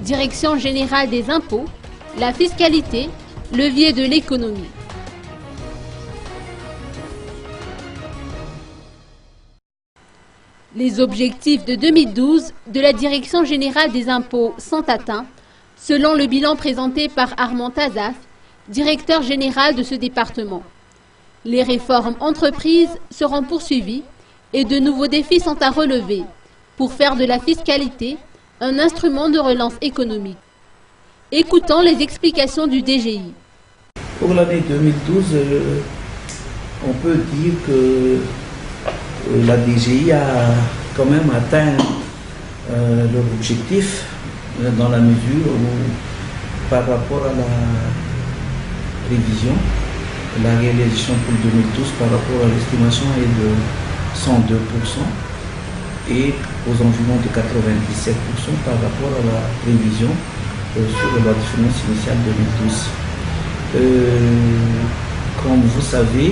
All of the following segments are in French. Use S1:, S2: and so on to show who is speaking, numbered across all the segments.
S1: Direction générale des impôts, la fiscalité, levier de l'économie. Les objectifs de 2012 de la Direction générale des impôts sont atteints, selon le bilan présenté par Armand Tazaf, directeur général de ce département. Les réformes entreprises seront poursuivies et de nouveaux défis sont à relever pour faire de la fiscalité un instrument de relance économique. Écoutons les explications du DGI.
S2: Pour l'année 2012, on peut dire que la DGI a quand même atteint leur objectif dans la mesure où, par rapport à la prévision, la réalisation pour 2012 par rapport à l'estimation est de 102% et aux environs de 97% par rapport à la prévision sur la loi de finances initiale 2012. Comme vous savez,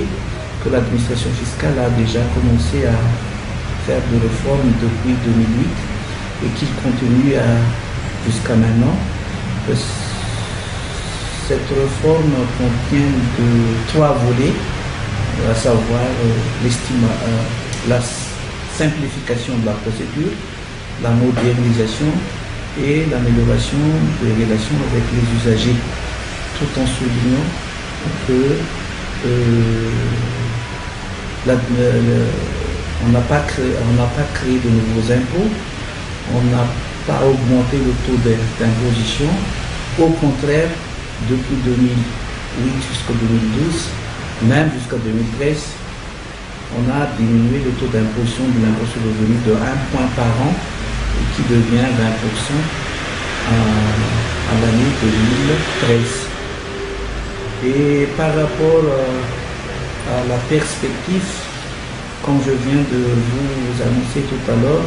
S2: que l'administration fiscale a déjà commencé à faire des réformes depuis 2008 et qu'il continue jusqu'à maintenant. Cette réforme contient trois volets, à savoir la simplification de la procédure, la modernisation et l'amélioration des relations avec les usagers, tout en soulignant que on n'a pas créé de nouveaux impôts, on n'a pas augmenté le taux d'imposition. Au contraire, depuis 2008 jusqu'à 2012, même jusqu'à 2013, on a diminué le taux d'imposition de l'impôt sur le revenu de 1 point par an, qui devient 20% à l'année 2013. Et par rapport à la perspective, comme je viens de vous annoncer tout à l'heure,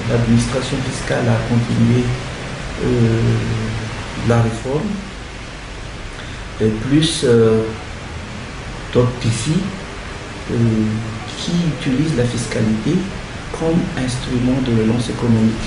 S2: l'administration fiscale a continué la réforme, et plus d'autres défis qui utilisent la fiscalité comme instrument de relance économique.